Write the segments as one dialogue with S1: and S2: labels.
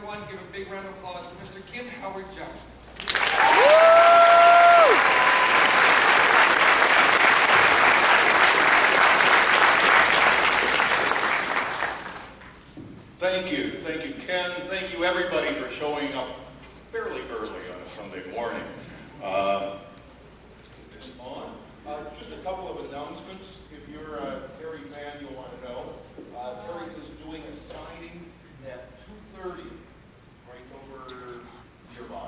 S1: everyone give a big round of applause to Mr. Kim Howard Johnson.
S2: Thank you, Ken. Thank you, everybody, for showing up fairly early on a Sunday morning. Is this on? Just a couple of announcements. If you're a Terry fan, you'll want to know. Terry is doing a signing at 2:30, right over nearby.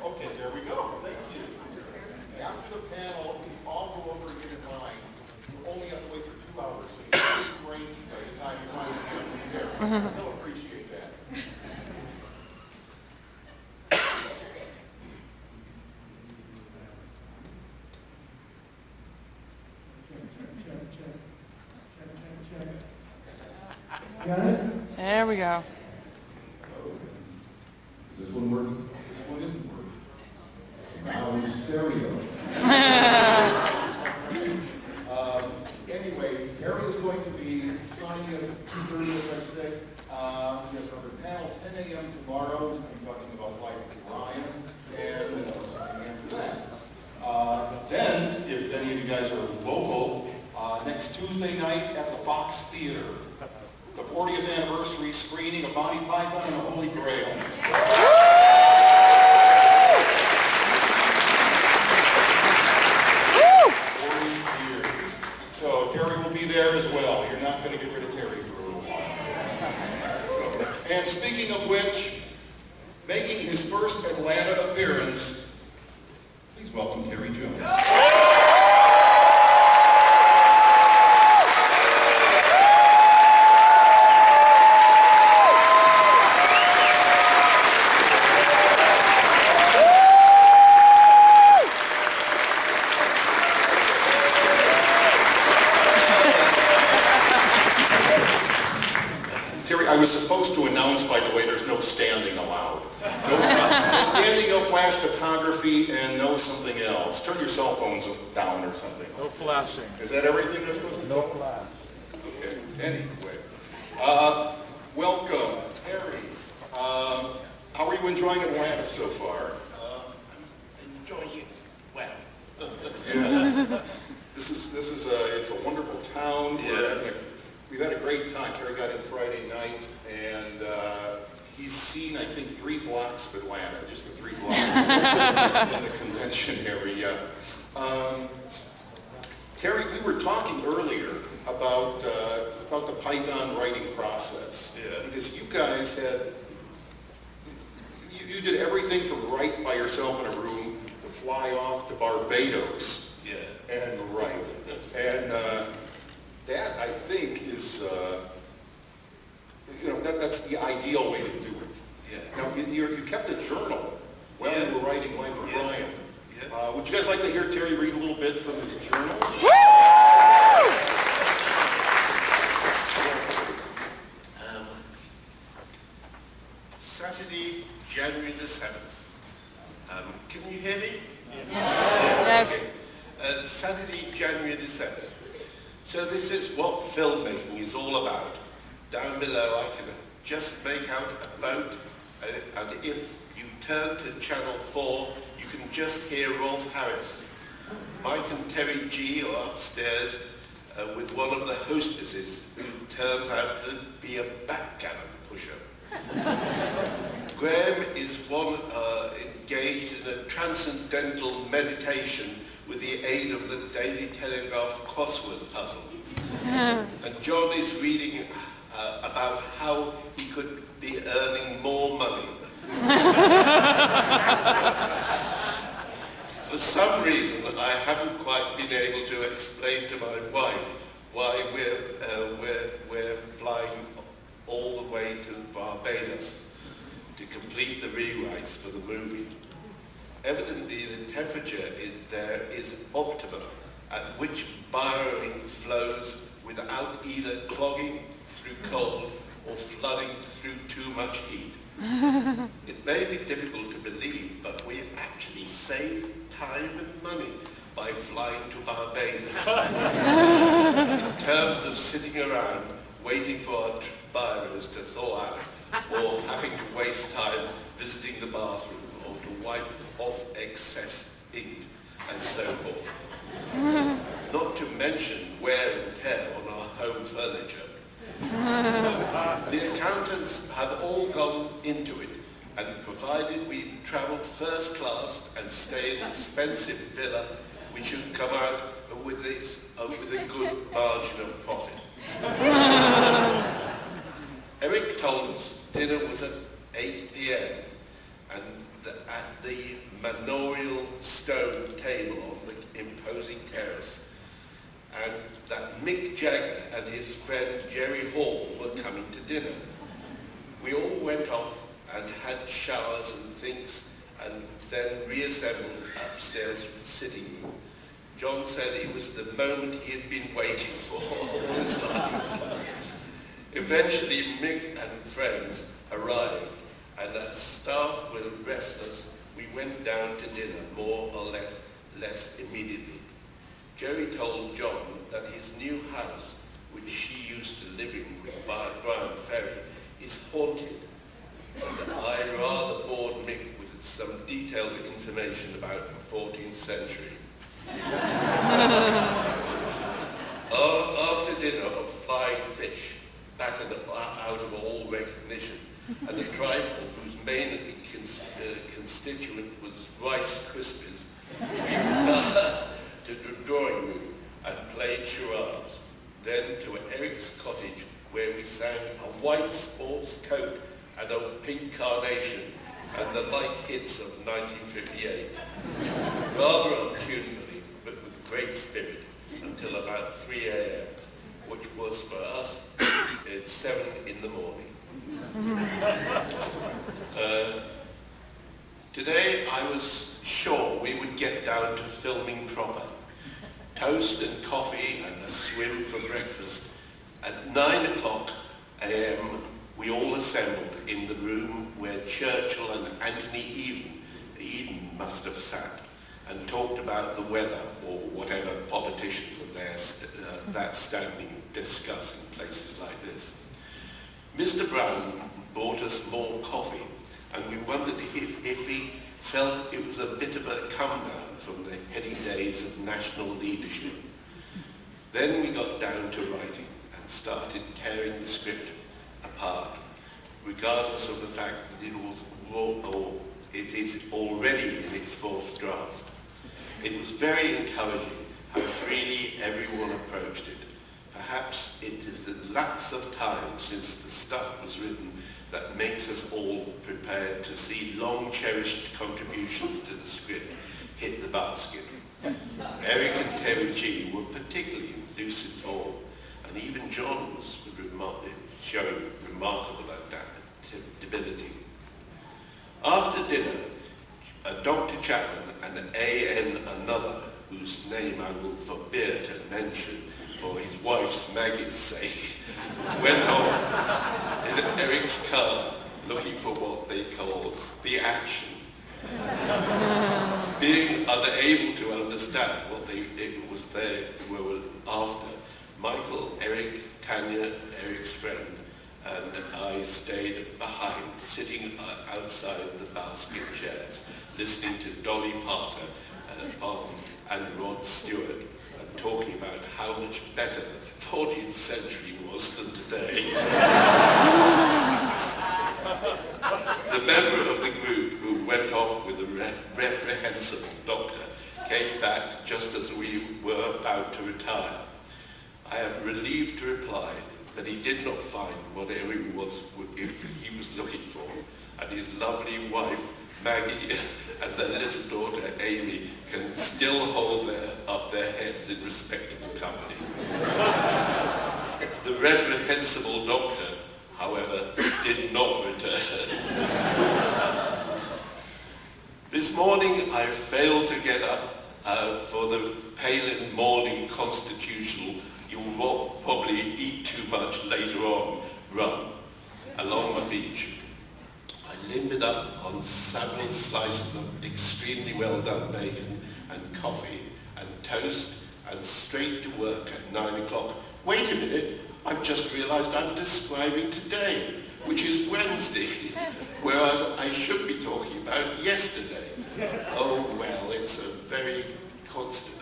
S2: Okay, there we go. Thank you. After the panel, we all go over again in line. You only have to wait for 2 hours, so you're pretty rangy by the time you finally get up there. They'll appreciate that.
S3: Got it?
S4: There we go.
S2: Is this one working? This one isn't working. Now in stereo. Anyway, Terry is going to be signing us at 2:30, as I said. He has another panel, 10 a.m. tomorrow. He's going to be talking about life with Ryan, and then something after that. Then, if any of you guys are local, next Tuesday night at the Fox Theater, the 40th anniversary screening of Monty Python and the Holy Grail. 40 years. So Terry will be there as well. You're not going to get rid of Terry for a little while. So, and speaking of which, making his first Atlanta appearance, please welcome Terry Jones. I was supposed to announce, by the way, there's no standing allowed. No standing, no flash photography, and no something else. Turn your cell phones down or something.
S5: No flashing.
S2: Is that everything that's supposed to
S5: No
S2: tell?
S5: flash.
S2: Okay, anyway. Welcome, Terry. How are you enjoying Atlanta so far?
S6: I'm enjoying it well.
S2: Yeah. It's a wonderful town.
S6: Yeah.
S2: We've had a great time. Terry got in Friday night, and he's seen, I think, 3 blocks of Atlanta, just the 3 blocks in the convention area. Terry, we were talking earlier about the Python writing process.
S6: Yeah.
S2: Because you guys you did everything from write by yourself in a room to fly off to Barbados.
S6: Yeah.
S2: And write. And that, I think, is, that's the ideal way to do it.
S6: Yeah.
S2: Now, you kept a journal while you were writing Life of Brian.
S6: Yeah.
S2: Would you guys like to hear Terry read a little bit from his journal?
S6: Saturday, January the 7th. Can you hear me?
S4: Yes.
S6: Okay. Saturday, January the 7th. So this is what filmmaking is all about. Down below I can just make out a boat, and if you turn to channel 4, you can just hear Rolf Harris. Mike and Terry G are upstairs with one of the hostesses who turns out to be a backgammon pusher. Graham is one engaged in a transcendental meditation with the aid of the Daily Telegraph crossword puzzle. And John is reading about how he could be earning more money. For some reason, I haven't quite been able to explain to my wife why we're flying all the way to Barbados to complete the rewrites for the movie. Evidently, the temperature there is optimum, at which borrowing flows without either clogging through cold or flooding through too much heat. It may be difficult to believe, but we actually save time and money by flying to Barbados. In terms of sitting around waiting for our biros to thaw out, or having to waste time visiting the bathroom, or to wipe off excess ink, and so forth. Not to mention wear and tear on our home furniture. The accountants have all gone into it, and provided we travelled first class and stay in an expensive villa, we should come out with a good margin of profit. Eric told us dinner was at 8 p.m. and at the manorial stone table on the imposing terrace, and that Mick Jagger and his friend Jerry Hall were coming to dinner. We all went off and had showers and things, and then reassembled upstairs in the sitting room. John said it was the moment he had been waiting for all his life. Eventually, Mick and friends arrived, and as staff were restless, we went down to dinner more or less immediately. Jerry told John that his new house, which she used to live in with Brian Ferry, is haunted, and I rather bored Mick with some detailed information about the 14th century. After dinner, a flying fish, battered out of all recognition, and a trifle whose main constituent was Rice Krispies, we retired to the drawing room and played charades, then to Eric's cottage, where we sang a white sports coat and a pink carnation and the light hits of 1958, rather untunefully, but with great spirit, until about 3 a.m., which was for us at 7 in the morning. Today I was sure we would get down to filming proper. Toast and coffee and a swim for breakfast. At 9 o'clock a.m. we all assembled in the room where Churchill and Anthony Eden must have sat and talked about the weather or whatever politicians of that standing discuss in places like this. Mr. Brown brought us more coffee, and we wondered if he felt it was a bit of a come down from the heady days of national leadership. Then we got down to writing and started tearing the script apart, regardless of the fact that it is already in its fourth draft. It was very encouraging how freely everyone approached it. Perhaps it is the lapse of time since the stuff was written that makes us all prepared to see long-cherished contributions to the script hit the basket. Eric and Terry G were particularly in lucid form, and even John was showing remarkable adaptability. After dinner, Dr. Chapman and A.N. another, whose name I will forbear to mention for his wife's Maggie's sake, went off in Eric's car looking for what they called the action. Being unable to understand what it was they were after, Michael, Eric, Tanya, Eric's friend, and I stayed behind, sitting outside the basket chairs, listening to Dolly Parton and Rod Stewart, and talking about how much better the 14th century was than today. The member of the group who went off with the reprehensible doctor came back just as we were about to retire. I am relieved to reply that he did not find whatever he was looking for, and his lovely wife Maggie and their little daughter Amy can still hold up their heads in respectable company. The reprehensible doctor, however, did not return. This morning I failed to get up for the Palin morning constitutional "you will probably eat too much later on" run along the beach. I limbered up on several slices of extremely well done bacon and coffee and toast, and straight to work at 9 o'clock. Wait a minute, I've just realized I'm describing today, which is Wednesday, whereas I should be talking about yesterday. Oh, well, it's a very constant,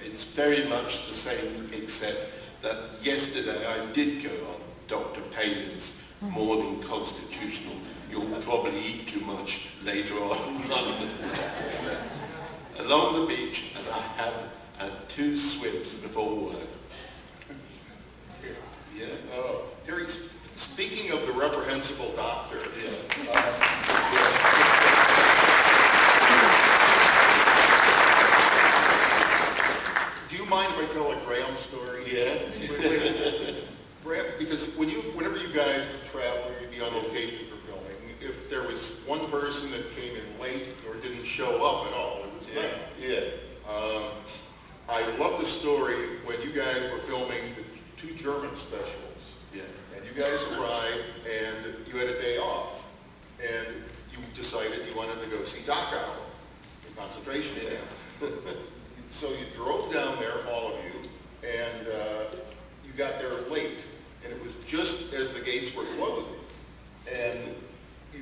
S6: it's very much the same, except that yesterday I did go on Dr. Palin's morning constitutional, you'll probably eat too much later on in London, along the beach, and I have had 2 swims before work. Yeah.
S2: Terry, speaking of the reprehensible doctor, do you mind if I tell a Graham story?
S6: Yeah.
S2: Graham, because whenever you guys would travel, you'd be on location for filming, if there was one person that came in late or didn't show up at all, it was Graham.
S6: Yeah.
S2: I love the story when you guys were filming the 2 German specials.
S6: Yeah.
S2: And you guys arrived and you had a day off. And you decided you wanted to go see Dachau, the concentration camp. So you drove down there, all of you, and you got there late. And it was just as the gates were closing. And you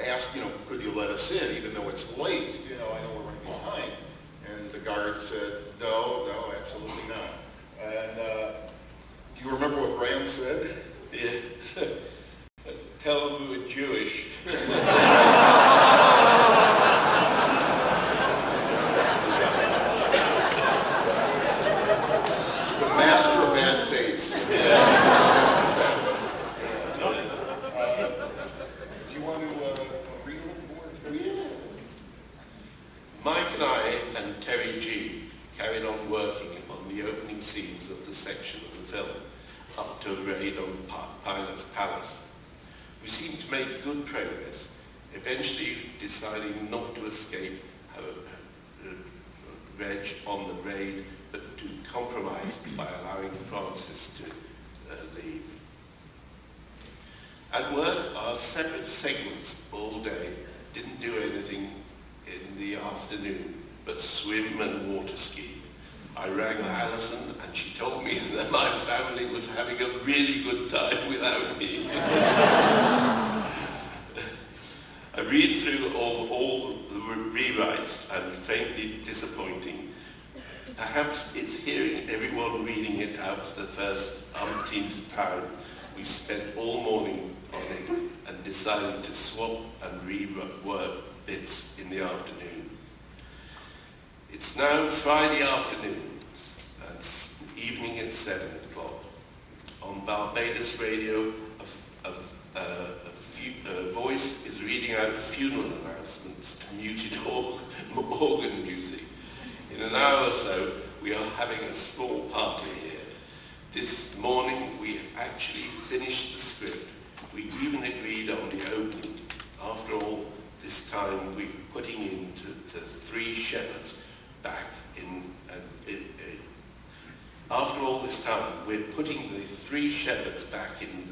S2: asked, could you let us in, even though it's late? I know we're running behind. And the guard said, no, absolutely not. And do you remember what Graham said?
S6: Yeah. Tell them we were Jewish.
S2: The master of bad taste. Do you want to read a little more?
S6: Yeah. Mike and I and Terry G carried on working on the opening scenes of the section of the film, up to a raid on Pilate's Palace. We seemed to make good progress, eventually deciding not to escape Reg on the raid, but to compromise by allowing Francis to leave. At work, our separate segments all day didn't do anything in the afternoon but swim and water ski. I rang Alison and she told me that my family was having a really good time without me. I read through all the rewrites and faintly disappointing. Perhaps it's hearing everyone reading it out for the first umpteenth time. We spent all morning on it and decided to swap and rework bits in the afternoon. It's now Friday afternoon, and evening at 7 o'clock. On Barbados radio, a voice is reading out funeral announcements to muted organ music. In an hour or so, we are having a small party here. This morning, we actually finished the script. We even agreed on the opening. After all this time, we're putting in the 3 shepherds back in. After all this time, we're putting the 3 shepherds back in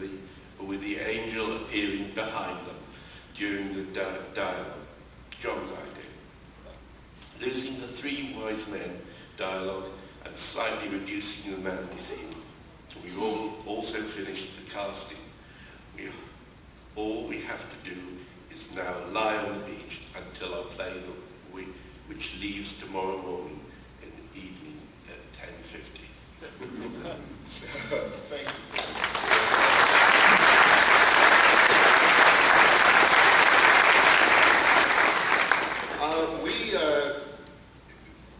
S6: with the angel appearing behind them during the dialogue. John's idea. Losing the 3 wise men dialogue and slightly reducing the manly scene. We've also finished the casting. All we have to do is now lie on the beach until our plane, which leaves tomorrow morning in the evening at 10:50.
S2: Thank you.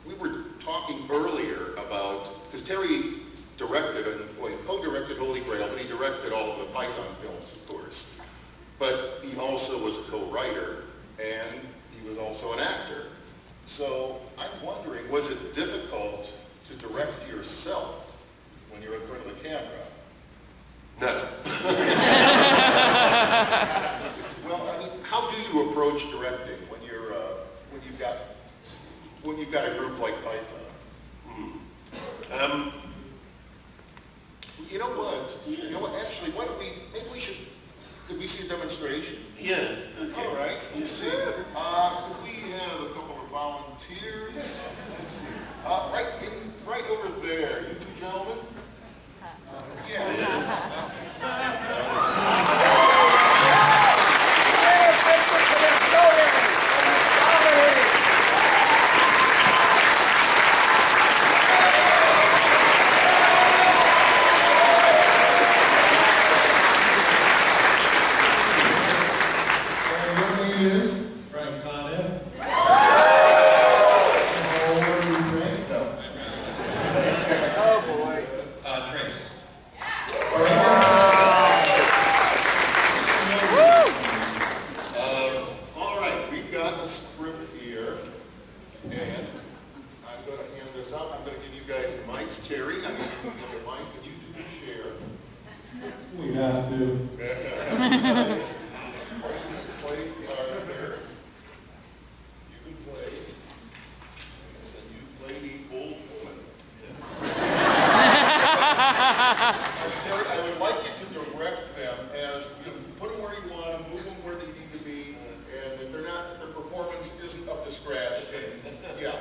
S2: We were talking earlier about, because Terry directed, he co-directed Holy Grail, but he directed all of the Python films, of course. But he also was a co-writer, and he was also an actor. So I'm wondering, was it difficult to direct yourself when you're in front of the camera?
S6: No.
S2: Well, I mean, how do you approach directing when you've got a group like Python? You know what? Actually, could we see a demonstration?
S6: Yeah. Okay.
S2: All right. Let's see. Could we have a couple of volunteers? Let's see. Right over there. You 2 gentlemen. Yes. Nice. Play there. You can play. And you play the old woman. Terry, I would like you to direct them as you put them where you want them, move them where they need to be, and if their performance isn't up to scratch, then yeah.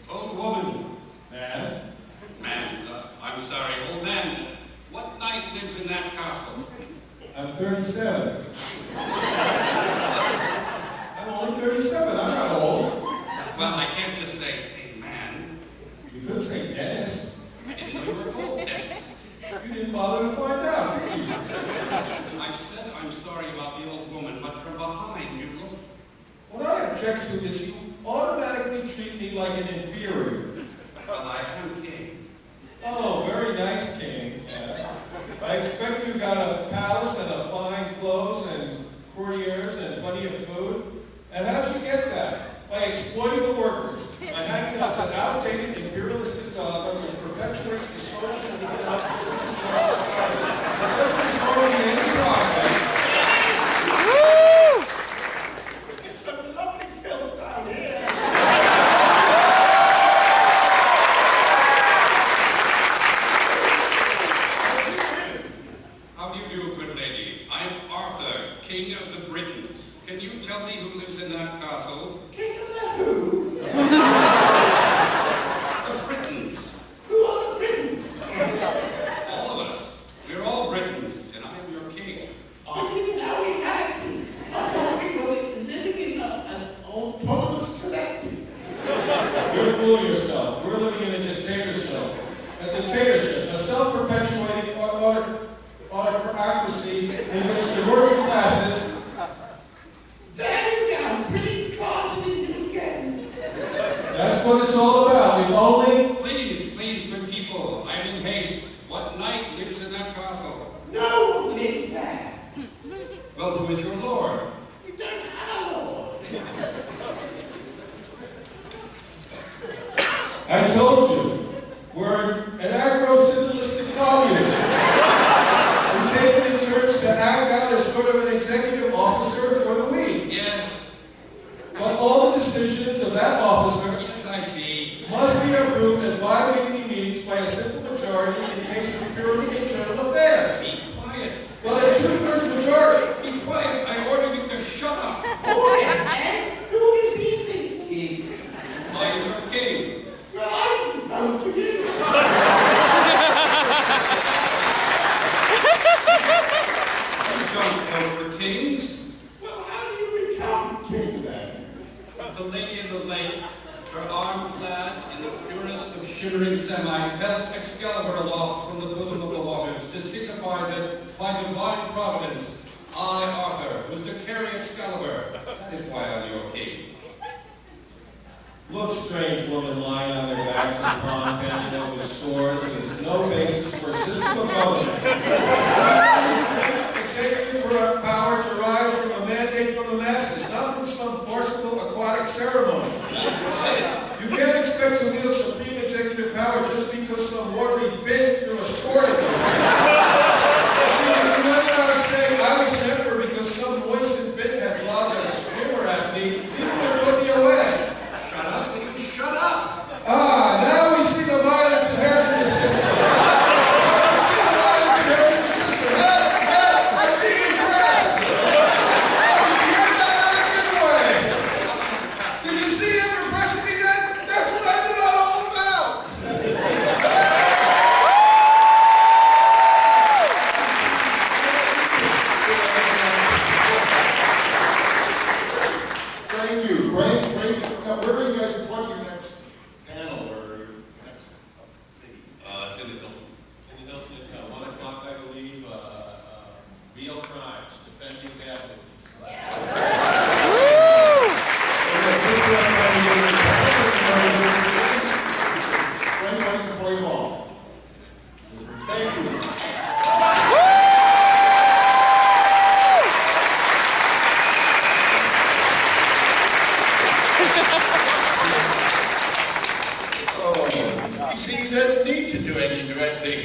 S5: Old woman. Man, I'm sorry, old man. What knight lives in that castle?
S3: I'm 37. I'm only 37. I'm not old.
S5: Well, I can't just say, hey, man.
S3: You could say Dennis.
S5: I didn't know you were called Dennis.
S3: You didn't bother to find out, did you?
S5: I've said I'm sorry about the old woman, but from behind you look.
S3: What I object to is you automatically treat me like an inferior.
S5: Well, I am king.
S3: Oh, very nice, King. I expect you got a palace and a fine clothes and courtiers and plenty of food. And how'd you get that? By exploiting the workers, by hanging out an outdated imperialistic dogma which perpetuates the social and economic differences in our society. Everyone's going to any progress.
S2: It's some lovely filth down here.
S5: How do you do, good lady? I'm Arthur, king of the Britons. Can you tell me who lives in that castle?
S2: King of the who?
S5: The Britons.
S2: Who are the Britons?
S5: All of us. We're all Britons, and I am your king.
S7: I didn't know we had to. I thought we were living in an autonomous collective.
S3: You're fooling yourself. We're living in a dictatorship. A dictatorship, a self-perpetuating autocracy in which the working classes.
S7: There you go, pretty closeted again.
S3: That's what it's all about. We've only.
S5: Please, good people. I'm in haste. What knight lives in that castle?
S7: No one lives there.
S5: Well, who is your lord?
S7: We don't have a law.
S3: I told you, we're an agro-syndicalistic commune. We're taking in turns to act out as sort of an executive officer for the week.
S5: Yes.
S3: But all the decisions of that officer
S5: Yes, I see.
S3: must be approved at bi-weekly meetings by a simple majority in case of purely internal affairs.
S5: Be quiet.
S3: Well, a two-thirds majority.
S5: Be quiet. I order you to shut up.
S7: Boy, and who does he think he is?
S5: I am your king.
S7: Well, I didn't vote for you.
S5: You don't vote for kings.
S7: Well, how do you become king then?
S5: The lady in the lake, her arm clad in the purest of shimmering samite, held Excalibur aloft from the bosom of the waters to signify that by divine providence, I, Arthur, was to carry Excalibur. That is why I'm your king.
S3: Look, strange woman lying on their backs in ponds, handing over swords. There's no basis for a system of government. Executive power derives from a mandate from the masses, not from some farcical aquatic ceremony. You can't expect to wield supreme executive power just because some watery bit threw a sword at you. If you went around saying I was an emperor because some moistened bit had lobbed a swimmer at me, people would put me away.
S5: Shut up, will you shut up?
S3: Ah, now we see the violence inherent in the system. Now we see the violence inherent in the system. Help! I'm being impressed! Did you hear that out of the way? Did you see him impressing me then? That's what I've been all about!
S2: Thank you. Great. Now, where are you guys plug your next panel or your next meeting?
S5: It's in the Hilton.
S3: In the Hilton at 1 o'clock, I believe, real crimes, defending bad movies.
S2: Frank, why don't you play them off? Thank you.
S3: Oh, you see, you don't need to do any directing.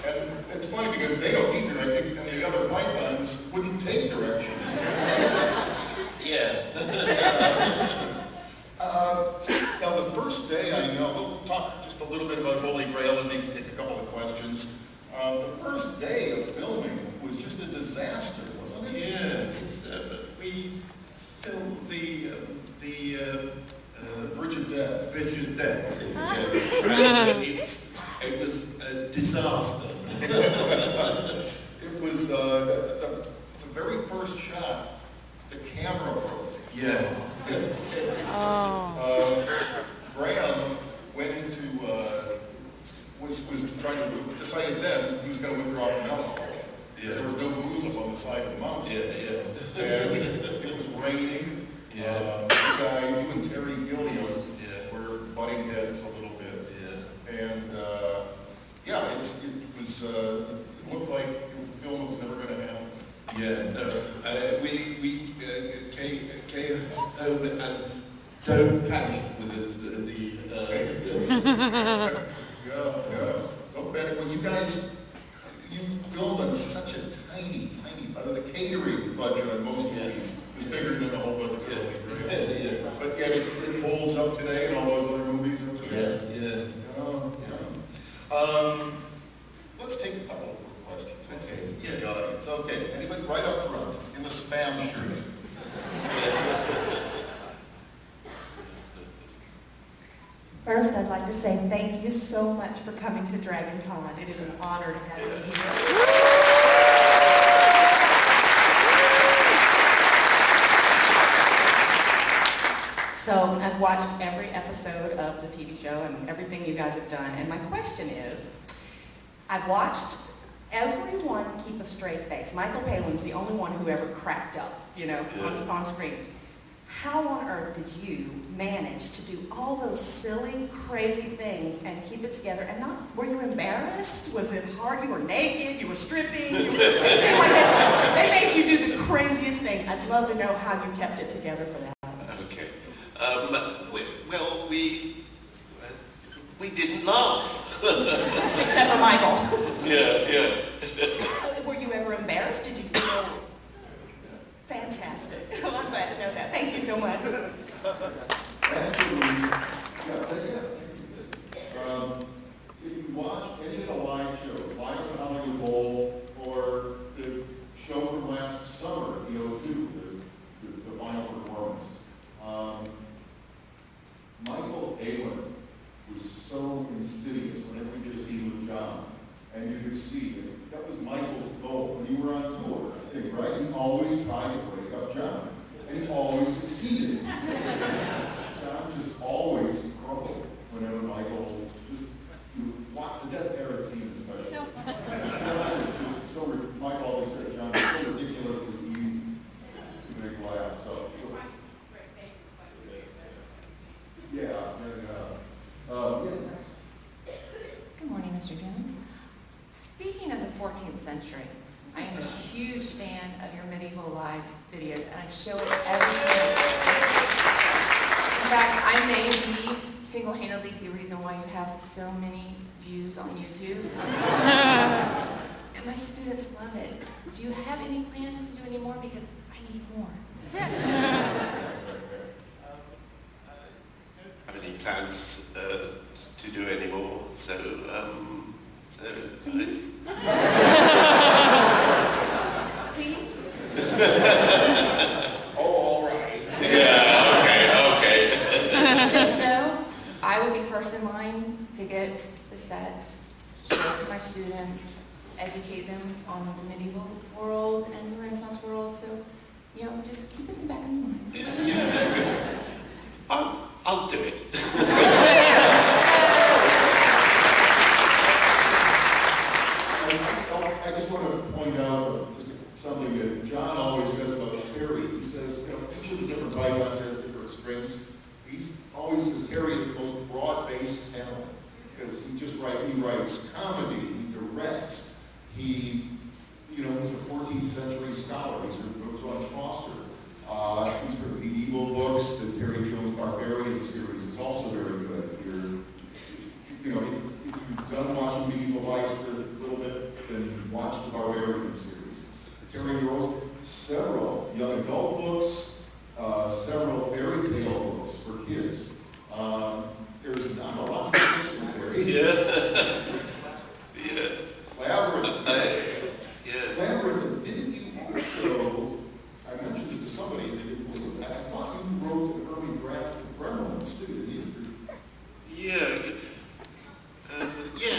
S2: And it's funny because they don't need directing, and the other pythons wouldn't take directions.
S3: Yeah.
S2: Now, the first day, I know, we'll talk just a little bit about Holy Grail and maybe take a couple of questions. The first day of filming was just a disaster, wasn't it?
S3: Yeah, we filmed the
S2: Bridge of Death.
S3: Bridge of Death. Right. It was a disaster.
S2: It was the very first shot, the camera broke.
S3: Yeah.
S2: Graham went into, was trying to, decided then he was going to withdraw from alcohol.
S3: Yeah.
S2: There was no booze up on the side of the mountain.
S3: Yeah.
S2: And it was raining.
S3: Yeah.
S2: You and Terry Gilliam were butting heads a little bit.
S3: Yeah.
S2: And it looked like the film was never going to happen.
S3: Yeah, no. We came home and don't panic with
S2: Yeah. Don't panic. Well, you guys, you filmed on such a tiny, the catering budget on most movies is bigger than the whole budget of Holy Grail.
S3: Yeah.
S2: But yet it holds up today and all those other movies are today.
S3: Yeah.
S2: Let's take a couple of questions.
S3: Okay.
S2: Yeah. The audience. Okay. Anybody right up front in the spam shirt?
S8: First, I'd like to say thank you so much for coming to DragonCon. It is an honor to have you here. So I've watched every episode of the TV show and everything you guys have done. And my question is, I've watched everyone keep a straight face. Michael Palin's the only one who ever cracked up, on screen. How on earth did you manage to do all those silly, crazy things and keep it together? And were you embarrassed? Was it hard? You were naked, you were stripping, you were they made you do the craziest things. I'd love to know how you kept it together for that.
S6: Okay. We didn't laugh.
S8: Except for Michael.
S6: Yeah.
S8: Were you ever embarrassed? Did you feel fantastic? Well, I'm glad to know that. Thank you so much.
S2: Actually, thank you. If you watch any of the live shows, Live at the Hollywood Bowl, or the show from last summer, the O2, the final performance, Michael Palin was so insidious whenever we did a scene with John. And you could see that was Michael's goal when you were on tour, I think, right? He always tried to break up John. And he always succeeded. John just always crumbled whenever Michael you watch the Death Parrot scene especially. John is just so, Michael always said, John, it's so ridiculously easy to make laugh. So next.
S9: Good morning, Mr. Jones. Speaking of the 14th century, I am a huge fan of your Medieval Lives videos, and I show it every single day. In fact, I may be single-handedly the reason why you have so many views on YouTube. And my students love it. Do you have any plans to do any more? Because I need more.
S6: Have any plans to do any more?
S9: Please? Please?
S2: Oh, all right.
S6: Yeah, okay.
S9: Just know, I will be first in line to get the set, show it to my students, educate them on the medieval world and the Renaissance world. So, just keep it in the back of your mind.
S6: I'll do it.
S2: I just want to point out just something that John always says about Terry. He says, each of the different bygones has different strengths. He always says Terry is the most broad-based talent because he writes comedy, he directs, he's a 14th century scholar. He was on Chaucer. He young adult books, several fairy tale books for kids. There's not a lot of commentary.
S6: Yeah. Yeah.
S2: Labyrinth.
S6: Yeah.
S2: Labyrinth, didn't you also, I mentioned this to somebody, and they didn't believe that, I thought you wrote an early draft of Gremlins too, didn't you?
S6: Yeah. Yeah.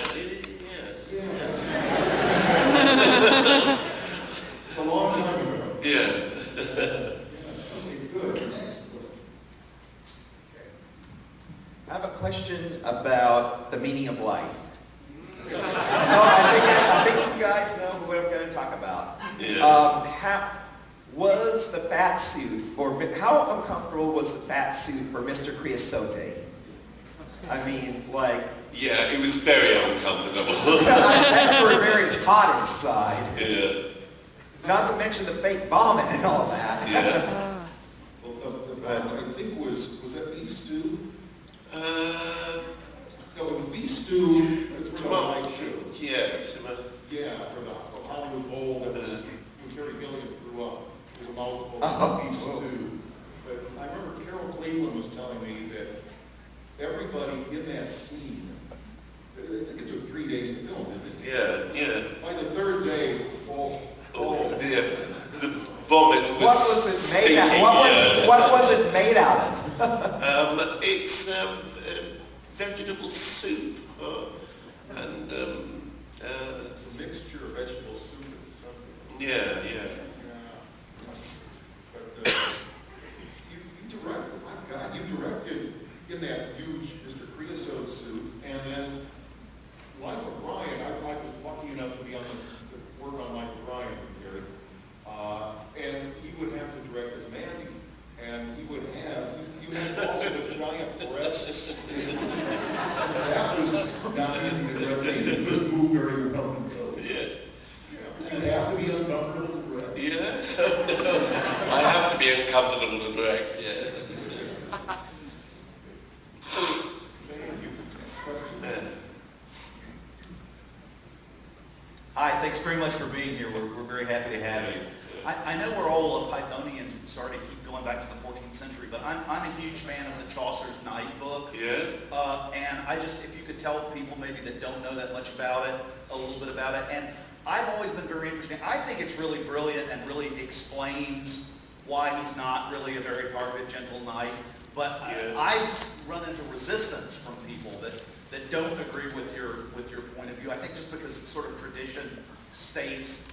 S2: It's a long time ago.
S6: Yeah.
S2: Okay, good. Next book.
S10: I have a question about the meaning of life. I think you guys know what I'm going to talk about.
S6: Yeah.
S10: How uncomfortable was the fat suit for Mr. Creosote? I mean, like...
S6: Yeah, it was very uncomfortable.
S10: I bet you were very hot inside.
S6: Yeah.
S10: Not to mention the fake vomit and all that.
S6: Yeah.
S2: Well, I think was that beef stew? No, it was beef stew.
S6: Yeah.
S2: Yeah, for the Hollywood Bowl that was Terry Gilliam threw up. It was a mouthful of beef stew. But I remember Carol Cleveland was telling me that everybody in that scene, I think it took 3 days to film, didn't it?
S6: Yeah.
S2: By the third day, it was full.
S6: The vomit was
S10: What was it made out of? What was it made out of?
S6: It's vegetable soup. And
S2: It's a mixture of vegetable soup and something.
S6: yeah.
S2: But you directed in that huge Mr. Creosote suit, and then Life of Brian, I was lucky enough to be to work on Life of Brian with Gary, and he would have to direct as Mandy, and you had also with giant breasts. That was not easy to direct. He didn't move very well in those.
S6: Yeah.
S2: You have to be uncomfortable to direct.
S6: Yeah. I have to be uncomfortable to direct, yeah.
S11: Hi, thanks very much for being here. We're very happy to have you. I know we're all Pythonians, sorry to keep going back to the 14th century, but I'm a huge fan of the Chaucer's Night book.
S6: Yeah.
S11: And if you could tell people maybe that don't know that much about it, a little bit about it. And I've always been very interested. I think it's really brilliant and really explains why he's not really a very perfect, gentle knight. But I've run into resistance from people that don't agree with your point of view. I think just because sort of tradition states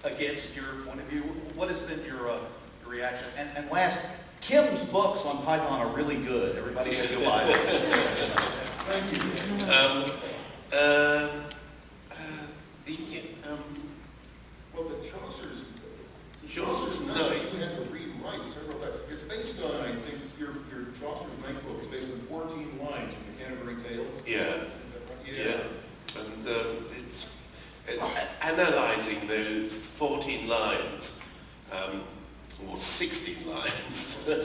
S11: against your point of view. What has been your reaction? And last, Kim's books on Python are really good. Everybody should go buy them.
S2: Thank you. Well, the Chaucer's Night, you had to rewrite several times. It's based on, I think, your Chaucer's Night book is based on 14 lines from the Canterbury Tales.
S6: Yeah. And it's analysing those 14 lines, or 16 lines.
S11: You did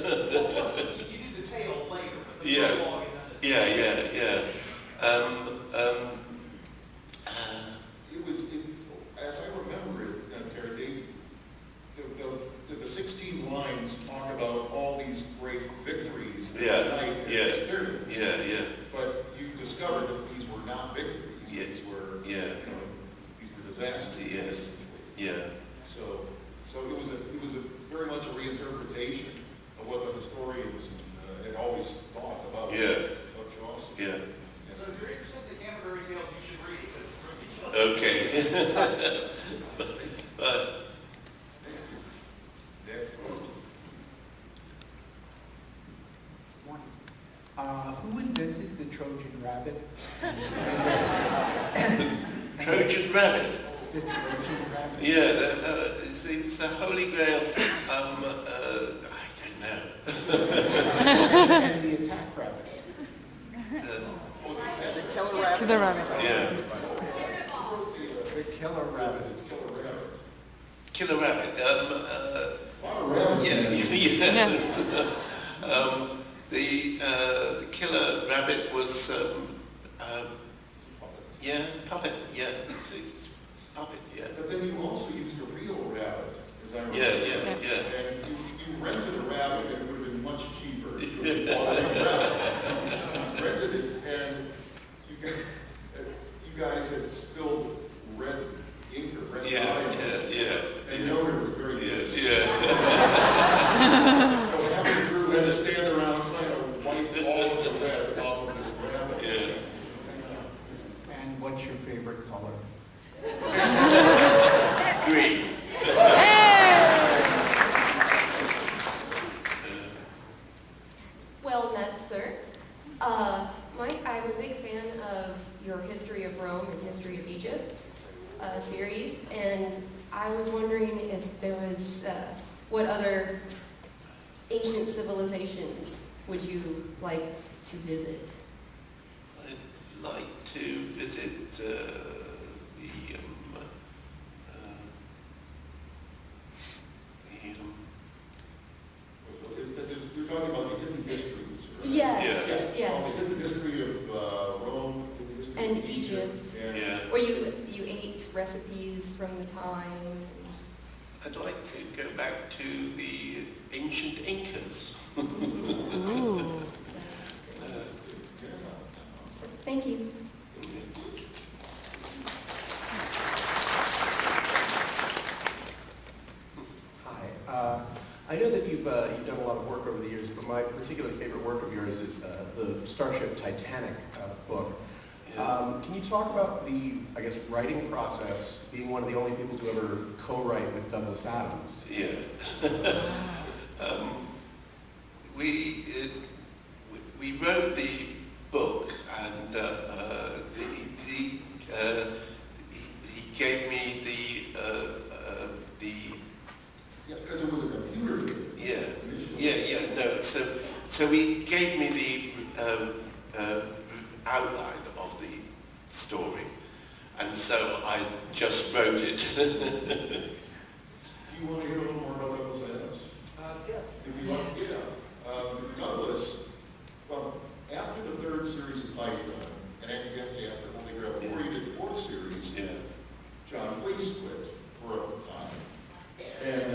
S11: the tale later, but the prologue and then
S6: Yeah.
S2: It was, as I remember it, Terry, the 16 lines talk about all these great victories that night experienced.
S6: Yeah.
S2: But you discovered that these were not victories.
S6: Yeah.
S2: These were, these were disasters.
S6: Yes. Yeah.
S2: So it was very much a reinterpretation of what the historians had always thought about Chaucer.
S6: Yeah.
S11: So if you're interested in the Canterbury Tales, you should read it because it's really fun.
S6: Okay.
S2: Next one.
S12: Who invented the Trojan rabbit?
S6: Trojan rabbit.
S12: The Trojan rabbit.
S6: Yeah, it's the Holy Grail. I don't know.
S12: And the attack rabbit.
S4: To the rabbit.
S6: Yeah.
S12: The killer rabbit.
S6: Killer rabbit.
S2: A lot of rabbits.
S6: The killer rabbit was puppet. Yeah, it's puppet. Yeah.
S2: But then you also used a real rabbit as as I remember.
S6: Yeah.
S2: And you rented a rabbit, and it would have been much cheaper if you bought a rabbit. So you rented it, and you guys had spilled red ink or red dye. And the owner was very pissed. So having the crew had to stand around trying to wipe all of the red off of this rabbit.
S12: And what's your favorite color?
S6: Green.
S13: Well met, sir. Mike, I'm a big fan of your History of Rome and History of Egypt series, and I was wondering if there was, what other ancient civilizations would you like to visit?
S6: I'd like to visit
S2: You're talking about the hidden histories, right?
S13: Yes.
S2: The hidden history of Rome, the history
S13: And
S2: of
S13: Egypt. Where you ate recipes from the time.
S6: I'd like to go back to the ancient Incas.
S4: Ooh.
S13: Thank you.
S10: Hi. I know that you've done a lot of work over the years, but my particular favorite work of yours is the Starship Titanic book. Can you talk about the, I guess, writing process, being one of the only people to ever co-write with Douglas Adams?
S6: Yeah. We wrote the book, and he gave me the
S2: Yeah, because it was a computer game.
S6: No. So he gave me the outline of the story, and so I just wrote it.
S2: Do you want to hear a little more about Douglas Adams?
S10: Yes.
S2: If you like, Douglas, well, after the third series of Python, and after Holy Grail, before you did the fourth series, John Cleese quit for a time. And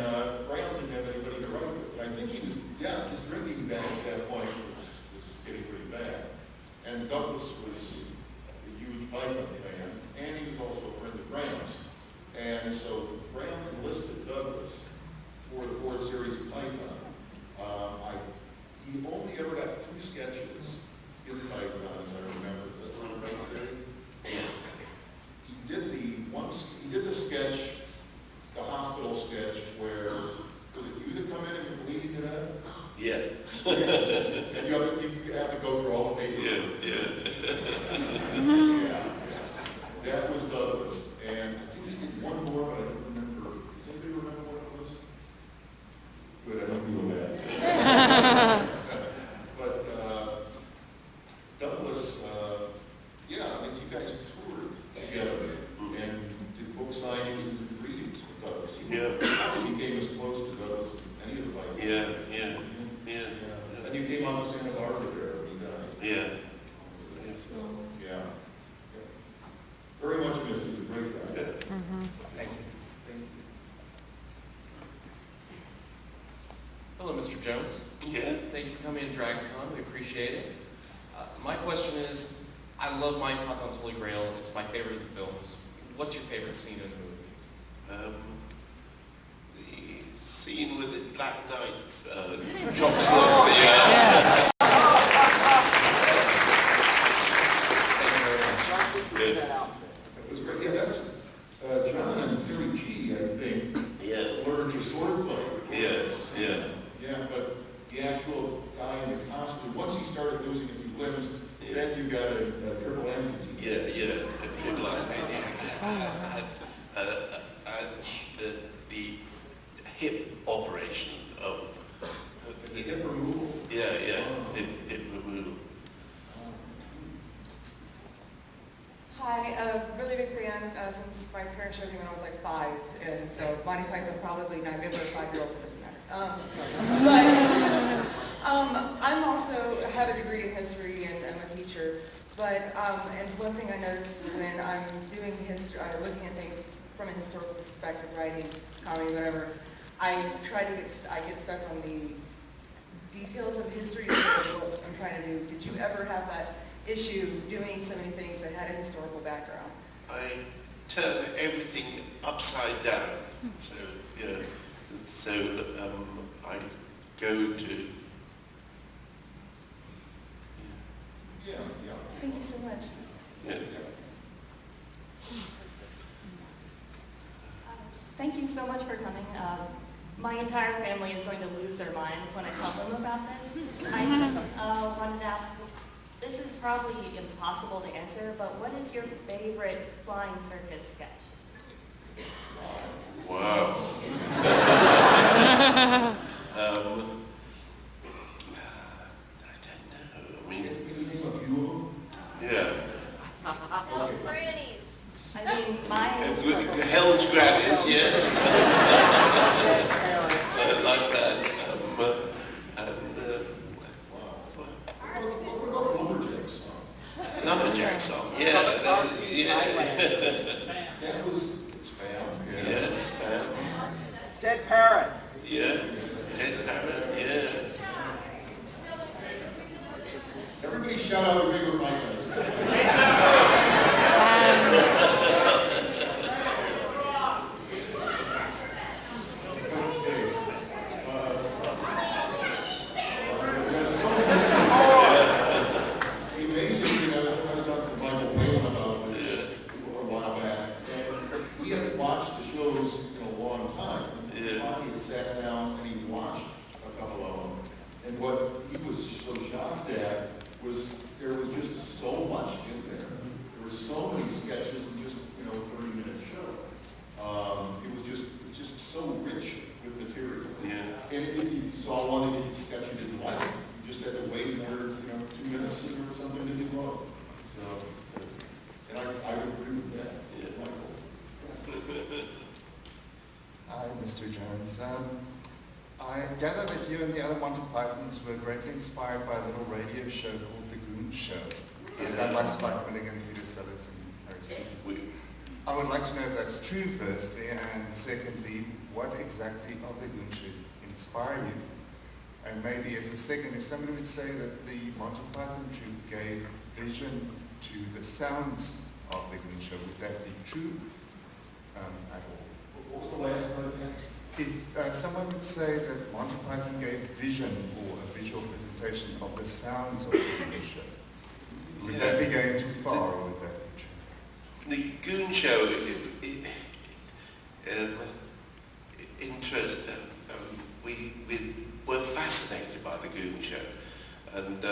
S2: Brown didn't have anybody to write with. And I think he was, his drinking back at that point was getting pretty bad. And Douglas was a huge Python fan, and he was also a friend of Brown's. And so Brown enlisted Douglas for the fourth series of Python. He only ever got 2 sketches in Python, as I remember. That's not right, Terry? He did the sketch, the hospital sketch, where, was it you that come in and you're bleeding it out?
S6: Yeah.
S2: And you have to go through all the paperwork. That was Douglas. And I think he did one more, but I don't remember. Does anybody remember what it was? Good, I don't feel bad. But Douglas, you guys toured together and did book signings and did readings with Douglas. He became as close to Douglas as any of the Vikings. And you came on to Santa Barbara there when he died. Very much missed. It was a great time.
S10: Thank you.
S14: Hello, Mr. Jones.
S6: Yeah.
S14: Thank you for coming to DragonCon. We appreciate it. My question is, I love Mike Python's Holy Grail. It's my favorite of the films. What's your favorite scene in the movie?
S6: The scene with the Black Knight drops off the...
S4: Yes.
S2: It was great. That's John and Terry G, I think, learned to sword fight. But the actual guy in the costume, once he started losing a few limbs, then you got a triple amputee.
S6: A triple amputee. The hip operation of...
S2: The hip removal?
S6: Hip removal.
S8: Hi, really big fan since my parents showed me when I was like 5, and so Monty Python probably not good, but a 5-year-old for this matter. I'm also have a degree in history and I'm a teacher. But and one thing I noticed when I'm doing history, looking at things from a historical perspective, writing, comedy, whatever, I get stuck on the details of history of what I'm trying to do. Did you ever have that issue doing so many things that had a historical background?
S6: I turn everything upside down. So, I go to...
S2: Yeah.
S8: Thank you so much.
S6: Yeah.
S15: Thank you so much for coming. My entire family is going to lose their minds when I tell them about this. I just wanted to ask, this is probably impossible to answer, but what is your favorite flying circus sketch?
S6: Wow. I don't know. I mean...
S2: Can you name a few of them?
S6: Yeah.
S15: Oh, grannies. I mean, mine...
S6: Hell's Grannies, yes. I like that.
S2: What about Lumberjack song?
S6: Lumberjack song, yeah. That
S2: was Spam. Yeah.
S6: Yes, Spam.
S12: Dead Parrot.
S6: Yeah. Dead Parrot, yeah.
S2: Everybody shout out your favorite Pythons.
S16: Mr. Jones. I gather that you and the other Monty Pythons were greatly inspired by a little radio show called The Goon Show, done by Spike Milligan, Peter Sellers, and Harrison. I would like to know if that's true, firstly, and secondly, what exactly of The Goon Show inspired you? And maybe as a second, if somebody would say that the Monty Python troupe gave vision to the sounds of The Goon Show, would that be true at all?
S2: What was the last part of that?
S16: If someone would say that Monty Python gave vision or a visual presentation of the sounds of the Goon Show, would that be going too far, or would that be true?
S6: The Goon Show, we were fascinated by the Goon Show, and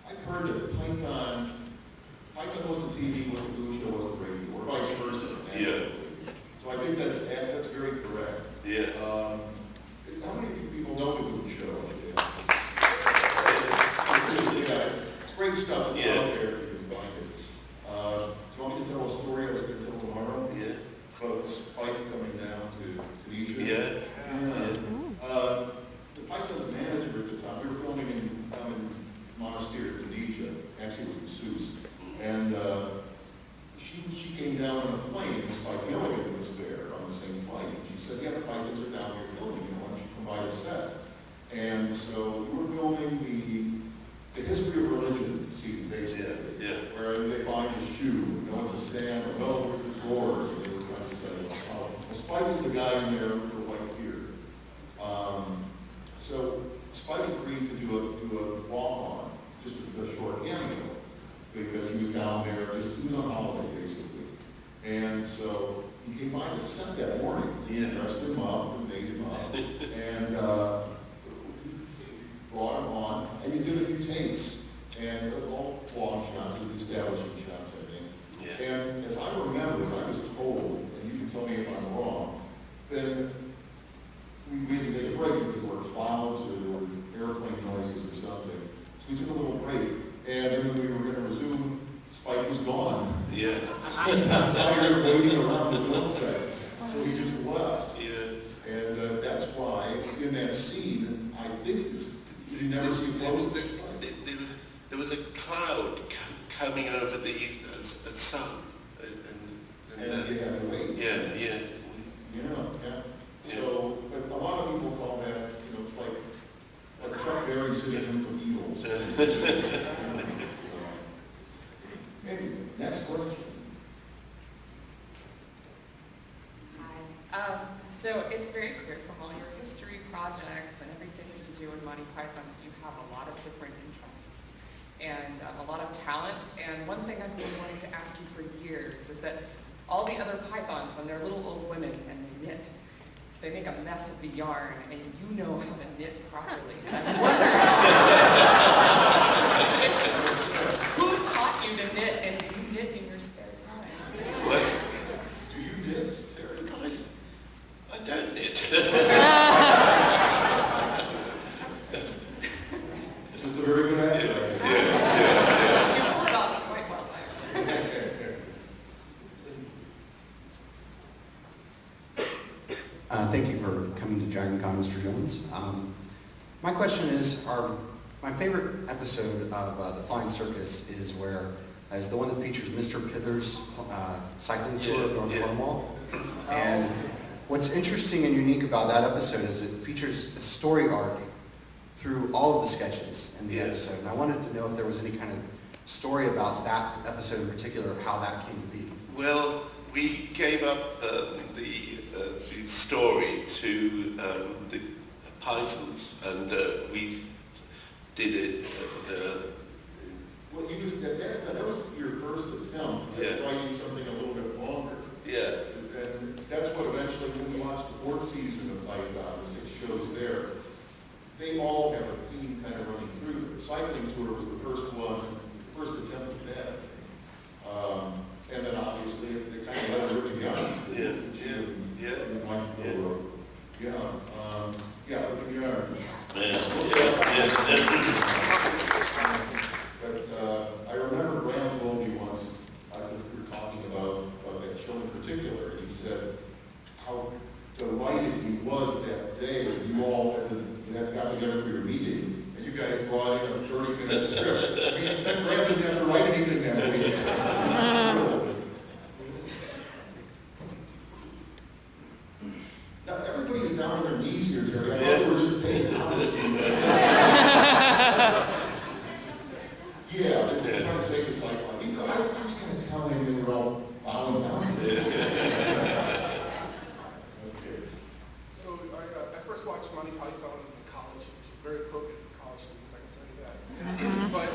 S2: I've heard that Python wasn't TV, what the Goon Show wasn't radio, or vice versa.
S6: Yeah.
S2: So I think that's very correct.
S6: Yeah.
S2: How many people know the Goon Show? Yeah, it's great stuff. It's out there. You can find it. Do you want me to tell a story I was going to tell tomorrow?
S6: Yeah.
S2: About Spike coming down to Tunisia.
S6: Yeah.
S2: The Python's manager at the time, we were filming down in Monastir, Tunisia. Actually, it was in Sousse. And she came down on a plane, and Spike Milligan was there on the same plane. And she said, yeah, the Pythons are down here filming, why don't you come by the set? And so we were filming the history of religion scene, basically.
S6: Yeah.
S2: Where they find a shoe, no, it's a stand, well, where's the gourd? And they were trying to say, well, Spike is the guy in there with the white beard. So Spike agreed to do a walk-on, just a short cameo, because he was down there, he was on holiday, basically. And so he came by the set that morning.
S6: Yeah.
S2: Dressed him up and made him up. And brought him on, and he did a few takes. And all long shots, establishing shots, I think.
S6: Yeah.
S2: And as I remember, as I was told, and you can tell me if I'm wrong, then we had to take a break because there were clouds or there were airplane noises or something. So we took a little break. And then when we were going to resume, Spike was gone.
S6: Yeah.
S2: Tired waiting around the film set. So he just left.
S6: Yeah.
S2: And that's why in that scene, I think you never see close.
S6: There was a cloud coming over the sun.
S2: And you had to wait.
S6: Yeah.
S17: hear from all your history projects and everything that you do in Monty Python that you have a lot of different interests and a lot of talents. And one thing I've been wanting to ask you for years is that all the other Pythons, when they're little old women and they knit, they make a mess of the yarn, and you know how to knit properly. And I'm wondering, who taught you to knit, and do you knit in your spare time?
S6: What?
S3: Do you knit, Terry?
S6: I don't knit.
S3: Just a very good answer.
S17: You pulled it off quite well there.
S18: Thank you for coming to DragonCon, Mr. Jones. My question is, my favorite episode of The Flying Circus is the one that features Mr. Pither's cycling tour of North Cornwall. And what's interesting and unique about that episode is it features a story arc through all of the sketches in the episode. And I wanted to know if there was any kind of story about that episode in particular, of how that came to be.
S6: Well, we gave up the story to the Pythons, and we did it.
S3: Well, that was your first attempt at writing something a little bit longer.
S6: Yeah.
S3: And that's what eventually, when we watched the fourth season of Python, the 6 shows there, they all have a theme kind of running through. The cycling tour was the first one, the first attempt at that. And then obviously they kind of let everybody be honest. But I remember Graham told me once, we were talking about that show in particular, and he said how delighted he was that day when you all got together for your meeting, and you guys brought in a 30-minute script. I mean, Graham didn't have to write anything that week. Now, everybody's down on their knees here, Terry. I thought we were just paying homage to you. Yeah, they're trying to say the cycling. I was going to tell him they were all bowing down.
S19: Okay. So I first watched Monty Python in college, which is very appropriate for college students, I can tell you that. But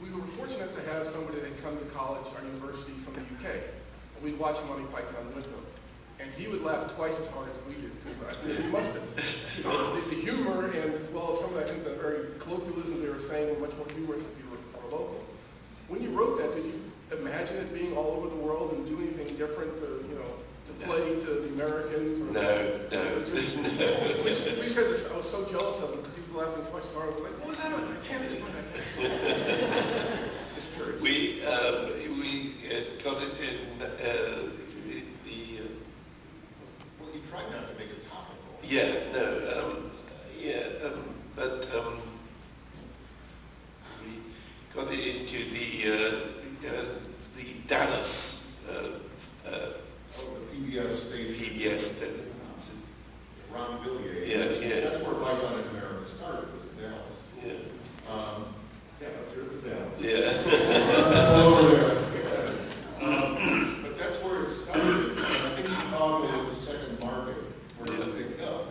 S19: we were fortunate to have somebody that come to college, our university, from the UK. And we'd watch Monty Python with them. And he would laugh twice as hard as we did, because I think he must have. The humor, and as well as some of, I think, the very colloquialisms they were saying were much more humorous if you were more local. When you wrote that, did you imagine it being all over the world and do anything different to play to the Americans? Or we said this, I was so jealous of him because he was laughing twice as hard. I was like, what was that? I can't explain it. Just curious.
S6: We got it in
S3: Well, you tried not to make it topical.
S6: But we got it into the Dallas.
S3: The PBS station.
S6: PBS.
S3: Ron Villiers.
S6: Yeah.
S3: That's where Python in America started, was in Dallas. Let's hear it for Dallas. All over there. But that's where it started. And I think Chicago was the second market where it picked up.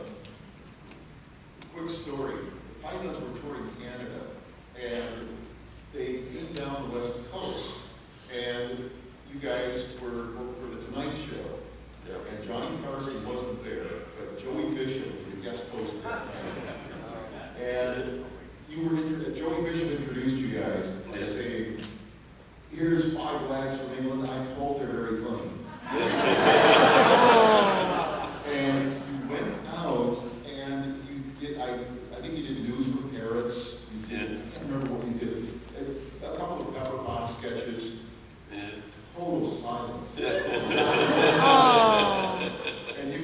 S3: Quick story. The Pythons were touring Canada, and they came down the West Coast, and you guys were for the Tonight Show. And Johnny Carson wasn't there, but Joey Bishop was the guest host. And Joey Bishop introduced you guys by saying, "Here's 5 lads from England. I'm told they're very funny." And you went out and you did. I think you did News for Parrots. I can't remember what you did. A couple of Pepper Pot sketches. Total silence. And you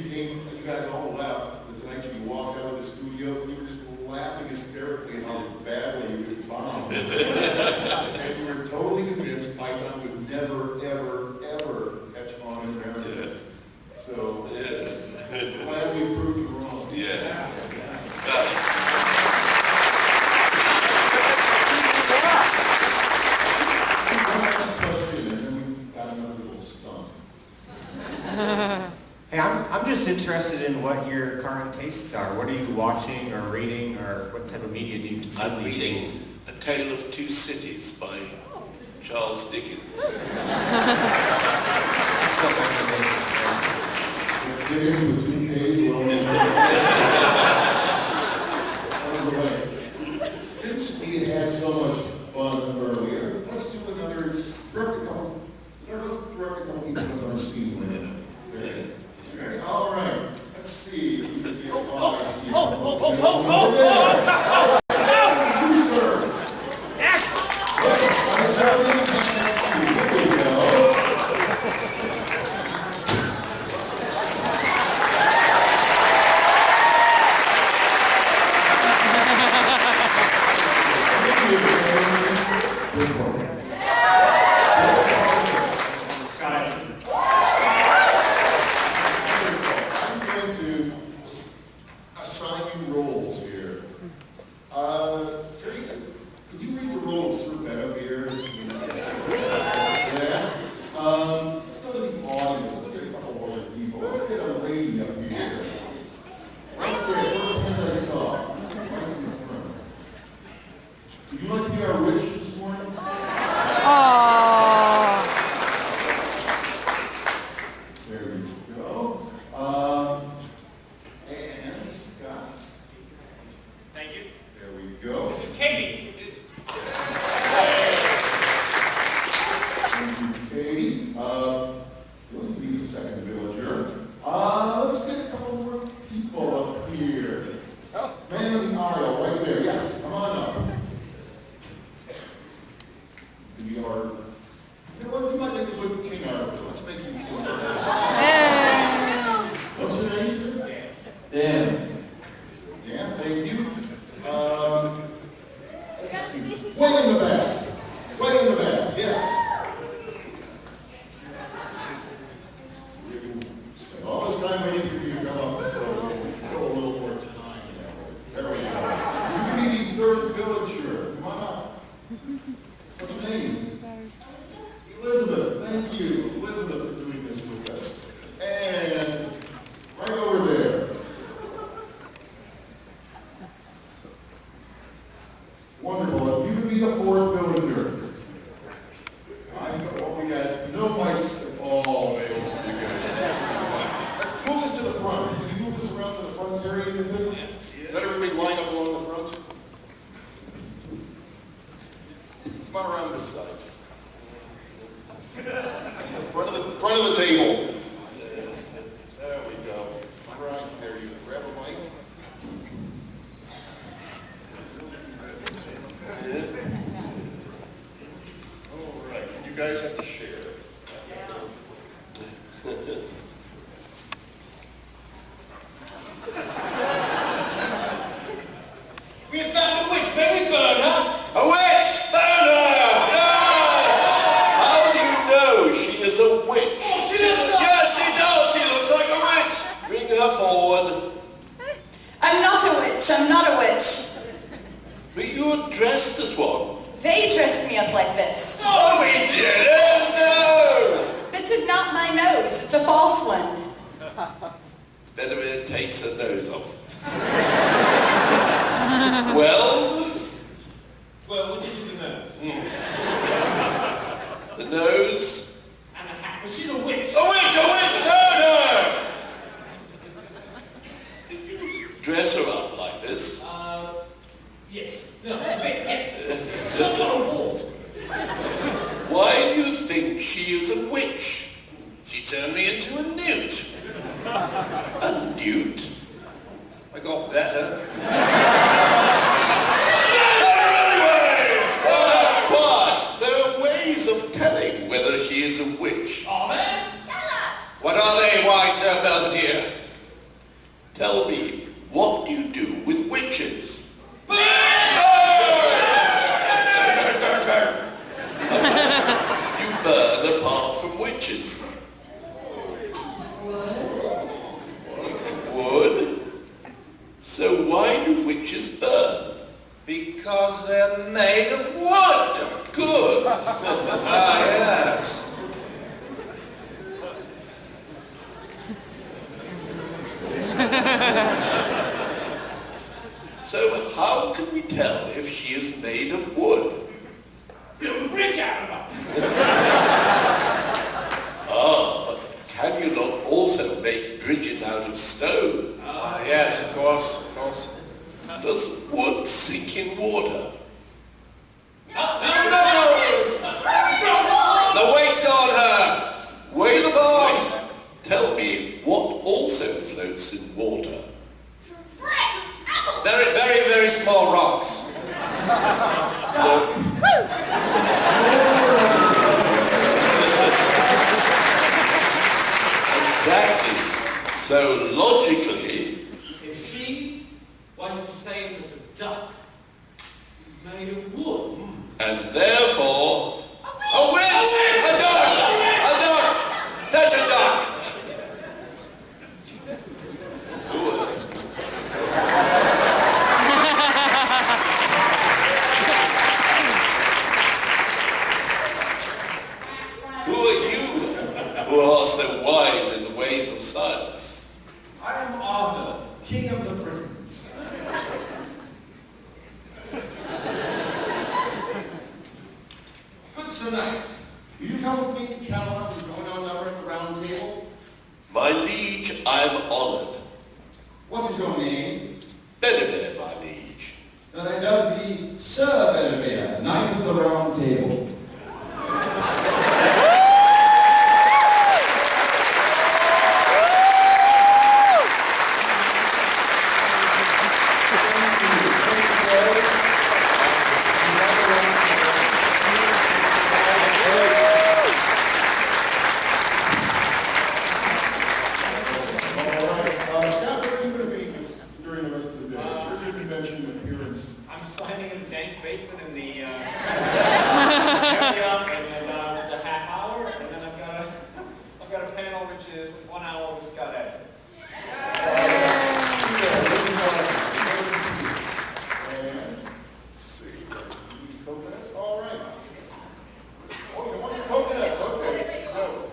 S3: guys all left the Tonight Show. You walked out of the studio and you were just laughing hysterically how badly you could bomb. And you were totally convinced Python would never, ever, ever catch on in America. So, glad we proved you wrong.
S10: Hey, I'm just into
S12: interested in what your current tastes are. What are you watching or reading, or what type of media do you consume
S6: I'm
S12: these
S6: reading
S12: days?
S6: A Tale of Two Cities by Charles Dickens.
S2: Get into the 2Ks, well, by the way, since we had so much fun earlier, let's do another, let's direct a couple people in our scene with it. Ready? All right, let's see. I see. You, sir. Yes. I'm telling you, next to you. Here we go. I'm going to assign you roles here. Terry, could you read the role of Sir Bedivere? Yeah? Let's go to the audience. Let's get a couple other people. Let's get a lady up here. Right there, where's the hand I saw? Right in the front. Would you like to be our witch this morning? There we go. And Scott.
S5: Thank you.
S2: There we go.
S5: This is Katie.
S2: Thank you, Katie. You'll be the second villager. Let's get a couple more people up here. Man in the aisle, right there. Yes, come on up. We are. You know what? We might make a good King Arthur. Let's make you King Arthur. What's your name, sir? Dan. Dan, thank you. Let's see. Way in the back. Way in the back. Yes. We spent all this time waiting for you to come up, so we'll go a little more time. There we go. You can be the third villager. Come on up. What's your name? Elizabeth. Thank you, Elizabeth, for doing this with us. And right over there. Wonderful. You can be the fourth villager. We got no mics at all available for you guys. Move this to the front. Can you move this around to the front area, you think? Let everybody line up along the front. Come on around this side. Front of the table. There we go. Right there. You can grab a mic. All right. You guys have to share.
S5: We have found a witch. May we burn her?
S6: A witch! Burner! Yes! How do you know she is a witch?
S5: Oh, she is not.
S6: Yes, she does. She looks like a witch. Bring her forward.
S20: I'm not a witch. I'm not a witch.
S6: But you're dressed as one.
S20: They dressed me up like this.
S6: Oh, we didn't! No!
S20: This is not my nose. It's a false one.
S6: Bedivere takes her nose off. Well?
S5: Well, what did you do the nose?
S6: The nose.
S5: And the hat. But she's a witch.
S6: A witch! A witch! No! Dress her up like this.
S5: Yes. No, a bit, yes. She's not got a wart.
S6: Why do you think she is a witch? She turned me into a newt. A newt? I got better. What? There are ways of telling whether she is a witch.
S5: Are there?
S6: What are they, wise Sir Belvedere? Tell me, what do you do with witches? You burn apart from witches. Wood? So why do witches burn? Because they're made of wood. Good. Ah, yes. can we tell if she is made of wood?
S7: Build a bridge out of her.
S6: But can you not also make bridges out of stone?
S5: Yes, of course.
S6: Does wood sink in water?
S5: No! The weight's on her!
S6: Wait, wait. Tell me what also floats in water.
S5: Very, very, very small rocks.
S6: Exactly. So logically,
S5: If she was the same as a duck, made of wood.
S6: and therefore,
S5: A witch! A duck! A duck! That's a duck!
S6: who are you who are so wise in the ways of science?
S5: I am Arthur, King of the Britons. Good Sir Knight, will you come with me to Camelot and join our number at the round table?
S6: My liege, I am honored.
S5: What is your name?
S6: Benevere, my liege.
S5: Then I know thee Sir Benevere, Knight of the Round Table.
S2: Scott, where are you going to be during the rest of the day? Where's your convention appearance?
S21: I'm standing in the dank basement in the area in about a half hour, and then I've got a panel which is 1 hour with Scott Edson.
S2: Coconuts? All right. Oh, you want your coconuts? Okay. Go.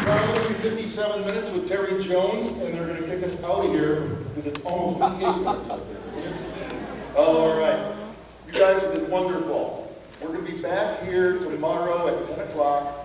S2: Probably 57 minutes with Terry Jones, and they're going to kick us out of here because it's almost 58 minutes up there, isn't it? All right. You guys have been wonderful. We're going to be back here tomorrow at 10 o'clock.